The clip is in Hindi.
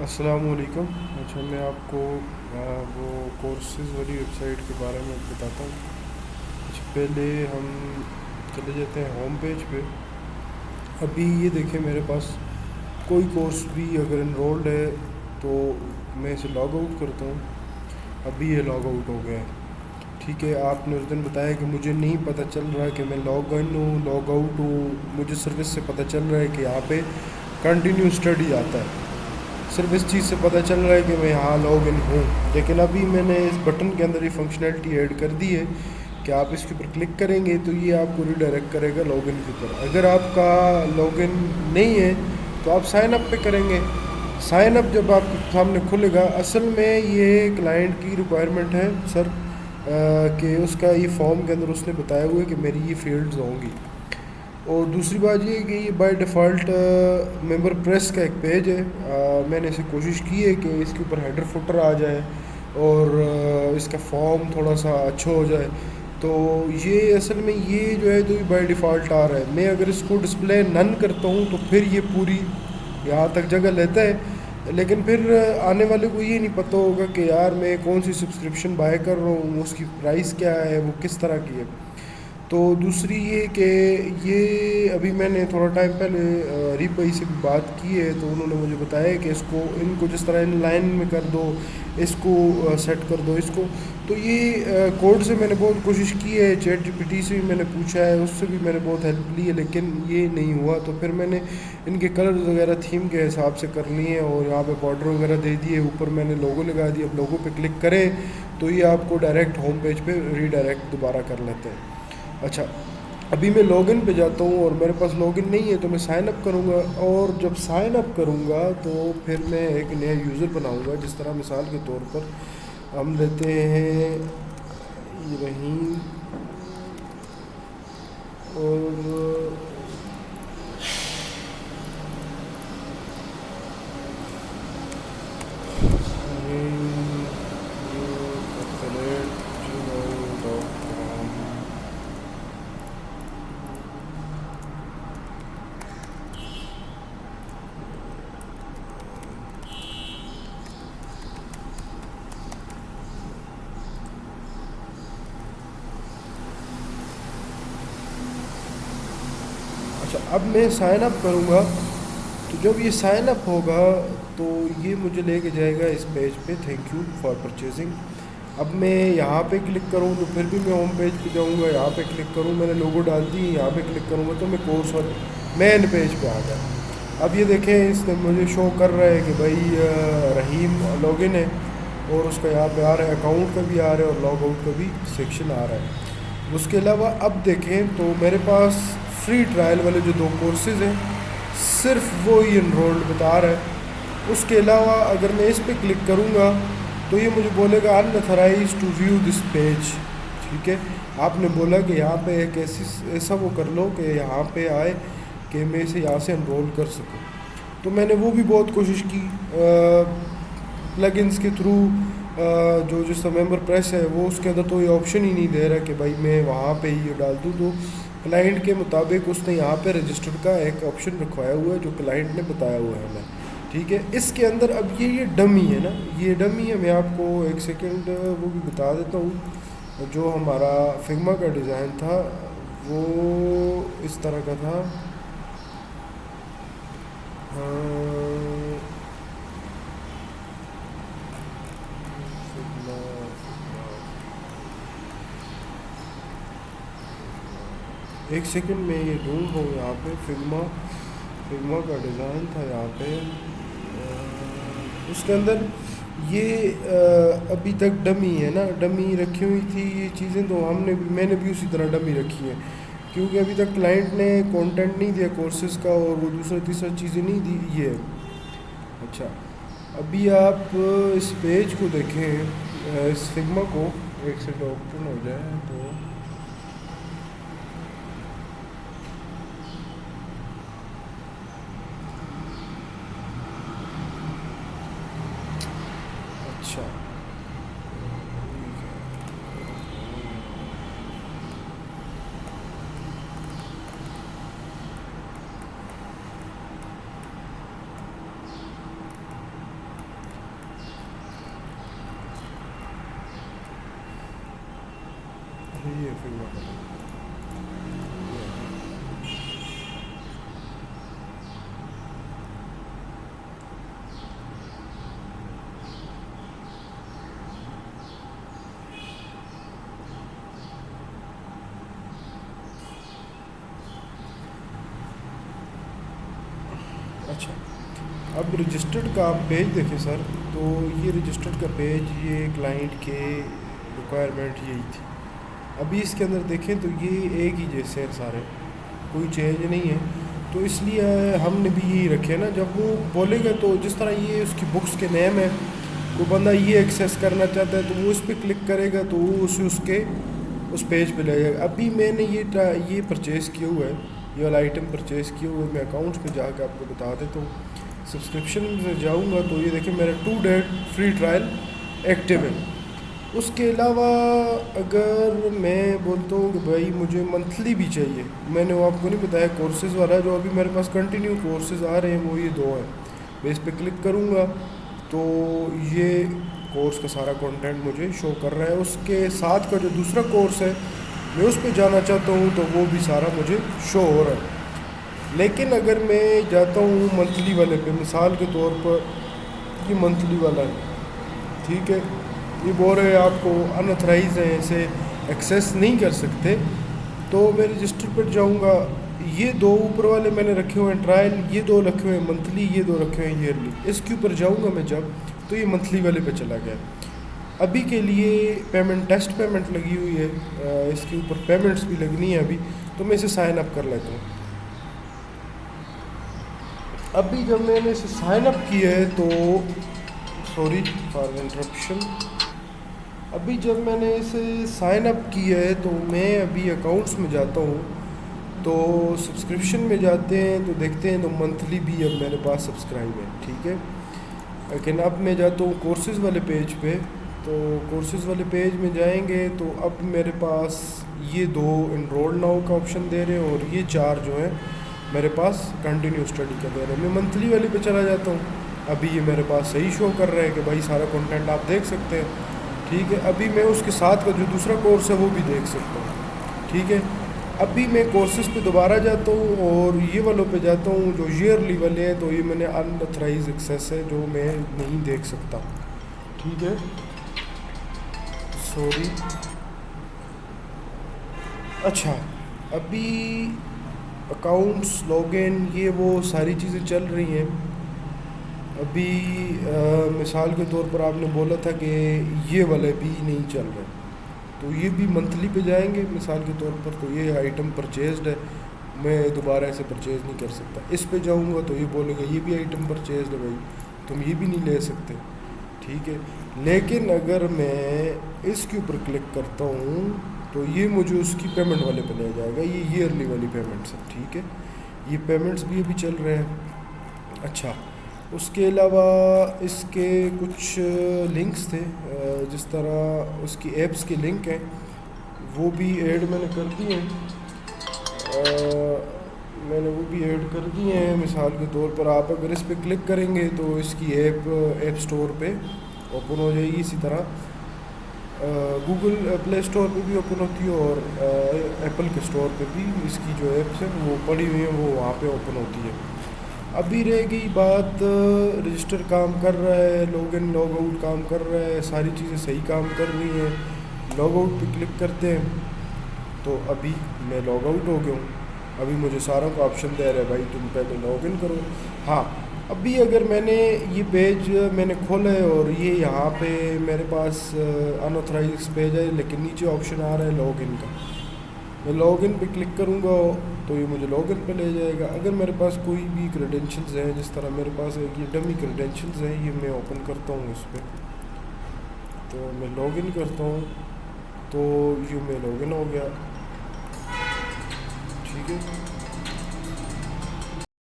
अस्सलामुअलैकुम। अच्छा, मैं आपको वो कोर्सेज़ वाली वेबसाइट के बारे में बताता हूँ। अच्छा, पहले हम चले जाते हैं होम पेज पे। अभी ये देखें, मेरे पास कोई कोर्स भी अगर इनरोल्ड है तो मैं इसे लॉग आउट करता हूँ। अभी ये लॉग आउट हो गया है। ठीक है, आपने उस दिन बताया कि मुझे नहीं पता चल रहा है कि मैं लॉग इन हूँ लॉग आउट हूँ। मुझे सर्विस से पता चल रहा है कि यहाँ पे कंटिन्यू स्टडी आता है। सिर्फ इस चीज़ से पता चल रहा है कि मैं यहाँ लॉग इन हूँ। लेकिन अभी मैंने इस बटन के अंदर ये फंक्शनैलिटी ऐड कर दी है कि आप इसके ऊपर क्लिक करेंगे तो ये आपको रिडायरेक्ट करेगा लॉगिन के ऊपर। अगर आपका लॉगिन नहीं है तो आप साइन अप पे करेंगे। साइन अप जब आपके सामने खुलेगा, असल में ये क्लाइंट की रिक्वायरमेंट है सर, कि उसका ये फॉर्म के अंदर उसने बताया हुआ है कि मेरी ये फील्ड्स होंगी। और दूसरी बात ये है कि ये बाय डिफ़ॉल्ट मेंबर प्रेस का एक पेज है। मैंने इसे कोशिश की है कि इसके ऊपर हेडर फुटर आ जाए और इसका फॉर्म थोड़ा सा अच्छा हो जाए। तो ये असल में ये जो है तो ये बाय डिफ़ॉल्ट आ रहा है। मैं अगर इसको डिस्प्ले नन करता हूँ तो फिर ये पूरी यहाँ तक जगह लेता है। लेकिन फिर आने वाले को ये नहीं पता होगा कि यार मैं कौन सी सब्सक्रिप्शन बाय कर रहा हूँ, उसकी प्राइस क्या है, वो किस तरह की है। तो दूसरी ये कि ये अभी मैंने थोड़ा टाइम पहले रीप भाई से भी बात की है, तो उन्होंने मुझे बताया कि इसको इनको जिस तरह इन लाइन में कर दो, इसको सेट कर दो इसको। तो ये कोड से मैंने बहुत कोशिश की है, चैट जीपीटी से भी मैंने पूछा है, उससे भी मैंने बहुत हेल्प ली है, लेकिन ये नहीं हुआ। तो फिर मैंने इनके कलर्स वगैरह थीम के हिसाब से कर लिए हैं और यहाँ पे बॉर्डर वगैरह दे दिए, ऊपर मैंने लोगो लगा दिया। अब लोगो पे क्लिक करें तो ये आपको डायरेक्ट होम पेज पे रीडायरेक्ट दोबारा कर लेते हैं। अच्छा, अभी मैं लॉगिन पे जाता हूँ और मेरे पास लॉगिन नहीं है तो मैं साइन अप करूँगा। और जब साइन अप करूँगा तो फिर मैं एक नया यूज़र बनाऊँगा। जिस तरह मिसाल के तौर पर हम लेते हैं रहीम और gmail.com। अच्छा, अब मैं साइन अप करूँगा तो जब ये साइन अप होगा तो ये मुझे लेके जाएगा इस पेज पे, थैंक यू फॉर परचेजिंग। अब मैं यहाँ पे क्लिक करूँ तो फिर भी मैं होम पेज पे जाऊँगा, यहाँ पे क्लिक करूँ, मैंने लोगो डाल दी, यहाँ पे क्लिक करूँगा तो मैं कोर्स और मेन पेज पे आ गया। अब ये देखें, इसने मुझे शो कर रहा है कि भाई रहीम लॉगिन है और उसका यहाँ पे आ रहा है, अकाउंट का भी आ रहा है और लॉग आउट का भी सेक्शन आ रहा है। उसके अलावा अब देखें तो मेरे पास फ्री ट्रायल वाले जो दो कोर्सेज़ हैं सिर्फ वो ही इनरोल्ड बता रहा है। उसके अलावा अगर मैं इस पर क्लिक करूँगा तो ये मुझे बोलेगा unauthorised to view this page. ठीक है, आपने बोला कि यहाँ पे एक ऐसा वो कर लो कि यहाँ पे आए कि मैं इसे यहाँ से इनरोल कर सकूँ। तो मैंने वो भी बहुत कोशिश की प्लगइन्स के थ्रू, जो जिसका मेंबर प्रेस है वो उसके अंदर तो ये ऑप्शन ही नहीं दे रहा कि भाई मैं वहाँ पे ही ये डाल दूँ। तो क्लाइंट के मुताबिक उसने यहाँ पे रजिस्टर का एक ऑप्शन रखवाया हुआ है जो क्लाइंट ने बताया हुआ है हमें। ठीक है, इसके अंदर अब ये डमी है ना, ये डमी है। मैं आपको एक सेकंड वो भी बता देता हूँ। जो हमारा फिग्मा का डिज़ाइन था वो इस तरह का था। फिग्मा एक सेकंड में ये ढूंढ रहा हूँ यहाँ पे। फिग्मा फिग्मा का डिज़ाइन था यहाँ पे, उसके अंदर ये अभी तक डमी है ना, डमी रखी हुई थी ये चीज़ें। तो मैंने भी उसी तरह डमी रखी है क्योंकि अभी तक क्लाइंट ने कंटेंट नहीं दिया कोर्सेज़ का और वो दूसरा तीसरा चीज़ें नहीं दी ये। अच्छा, अभी आप इस पेज को देखें, इस फिग्मा को एक सेकंड ओपन हो जाए तो अच्छा। ये फिर मैं बताऊँ। अच्छा, अब रजिस्टर्ड का आप पेज देखें सर, तो ये रजिस्टर्ड का पेज, ये क्लाइंट के रिक्वायरमेंट यही थी। अभी इसके अंदर देखें तो ये एक ही जैसे हैं सारे, कोई चेंज नहीं है। तो इसलिए हमने भी यही रखे ना, जब वो बोलेगा तो जिस तरह ये उसकी बुक्स के नेम है, कोई बंदा ये एक्सेस करना चाहता है तो वो उस पर क्लिक करेगा तो वो उसके उस पेज पे ले जाएगा। अभी मैंने ये परचेज़ किया हुआ है, ये वाला आइटम परचेज़ किया हुआ है। मैं अकाउंट्स में जाकर आपको बता देता हूँ। सब्सक्रिप्शन में जाऊँगा तो ये देखिए मेरा 2 डेट फ्री ट्रायल एक्टिव है। उसके अलावा अगर मैं बोलता हूँ कि भाई मुझे मंथली भी चाहिए, मैंने वो आपको नहीं बताया कोर्सेज़ वाला, जो अभी मेरे पास कंटिन्यू कोर्सेज़ आ रहे हैं वो ये 2 हैं। मैं इस पर क्लिक करूँगा तो ये कोर्स का सारा कंटेंट मुझे शो कर रहा है। उसके साथ का जो दूसरा कोर्स है मैं उस पर जाना चाहता हूँ तो वो भी सारा मुझे शो हो रहा है। लेकिन अगर मैं जाता हूँ मंथली वाले पे, मिसाल के तौर पर ये मंथली वाला है, ठीक है, ये बोल रहे हैं आपको अनऑथराइज है, इसे एक्सेस नहीं कर सकते, तो मैं रजिस्टर पर जाऊँगा। ये 2 ऊपर वाले मैंने रखे हुए हैं ट्रायल, ये 2 रखे हुए हैं मंथली, ये 2 रखे हुए हैं ईयरली। इसके ऊपर जाऊँगा मैं जब, तो ये मंथली वाले पे चला गया। अभी के लिए पेमेंट, टेस्ट पेमेंट लगी हुई है, इसके ऊपर पेमेंट्स भी लगनी है अभी, तो मैं इसे साइन अप कर लेता हूँ। अभी जब मैंने इसे साइन अप किया है तो सॉरी फॉर इंटरप्शन, अभी जब मैंने इसे साइन अप किया है तो मैं अभी अकाउंट्स में जाता हूँ, तो सब्सक्रिप्शन में जाते हैं तो देखते हैं तो मंथली भी अब मेरे पास सब्सक्राइब है, ठीक है। लेकिन अब मैं जाता हूँ कोर्सेज़ वाले पेज पे, तो कोर्सेज़ वाले पेज में जाएंगे तो अब मेरे पास ये 2 इनरोल नाउ का ऑप्शन दे रहे हैं और ये 4 जो है मेरे पास कंटिन्यू स्टडी का दे रहे हैं। मैं मंथली वाले पे चला जाता हूँ, अभी ये मेरे पास सही शो कर रहा है कि भाई सारा कंटेंट आप देख सकते हैं, ठीक है। अभी मैं उसके साथ का जो दूसरा कोर्स है वो भी देख सकता हूँ, ठीक है। अभी मैं कोर्सेज़ पे दोबारा जाता हूँ और ये वालों पे जाता हूँ जो ईयरली वाले हैं, तो ये मैंने अनऑथराइज एक्सेस है जो मैं नहीं देख सकता, ठीक है, सॉरी। अच्छा, अभी अकाउंट्स, लॉगिन, ये वो सारी चीज़ें चल रही हैं। अभी मिसाल के तौर पर आपने बोला था कि ये वाले भी नहीं चल रहे, तो ये भी मंथली पे जाएंगे मिसाल के तौर पर, तो ये आइटम परचेज्ड है, मैं दोबारा इसे परचेज़ नहीं कर सकता। इस पे जाऊंगा तो ये बोलेगा ये भी आइटम परचेज्ड है भाई, तुम ये भी नहीं ले सकते, ठीक है। लेकिन अगर मैं इसके ऊपर क्लिक करता हूँ तो ये मुझे उसकी पेमेंट वाले पे ले जाएगा, ये ईयरली वाली पेमेंट्स है, ठीक है। ये पेमेंट्स भी अभी चल रहे हैं। अच्छा, उसके अलावा इसके कुछ लिंक्स थे, जिस तरह उसकी ऐप्स के लिंक हैं वो भी ऐड मैंने कर दिए हैं, मैंने वो भी ऐड कर दिए हैं। मिसाल के तौर पर आप अगर इस पर क्लिक करेंगे तो इसकी ऐप स्टोर पे ओपन हो जाएगी, इसी तरह गूगल प्ले स्टोर पे भी ओपन होती है और एप्पल के स्टोर पे भी इसकी जो ऐप्स है वो पड़ी हुई हैं, वो वहाँ पे ओपन होती है। अभी रह गई बात, रजिस्टर काम कर रहा है, लॉग इन लॉग आउट काम कर रहा है, सारी चीज़ें सही काम कर रही हैं। लॉग आउट पे क्लिक करते हैं तो अभी मैं लॉग आउट हो गया हूँ, अभी मुझे सारों का ऑप्शन दे रहा है भाई तुम पहले लॉग इन करो। हाँ, अभी अगर मैंने ये पेज मैंने खोला है और ये यहाँ पे मेरे पास अनऑथराइज पेज है, लेकिन नीचे ऑप्शन आ रहा है लॉगिन का, मैं लॉगिन पे क्लिक करूँगा तो ये मुझे लॉगिन पे ले जाएगा। अगर मेरे पास कोई भी क्रेडेंशियल्स हैं, जिस तरह मेरे पास एक ये डमी क्रेडेंशियल्स हैं, ये मैं ओपन करता हूँ इस पर, तो मैं लॉगिन करता हूँ तो ये मैं लॉगिन हो गया, ठीक है।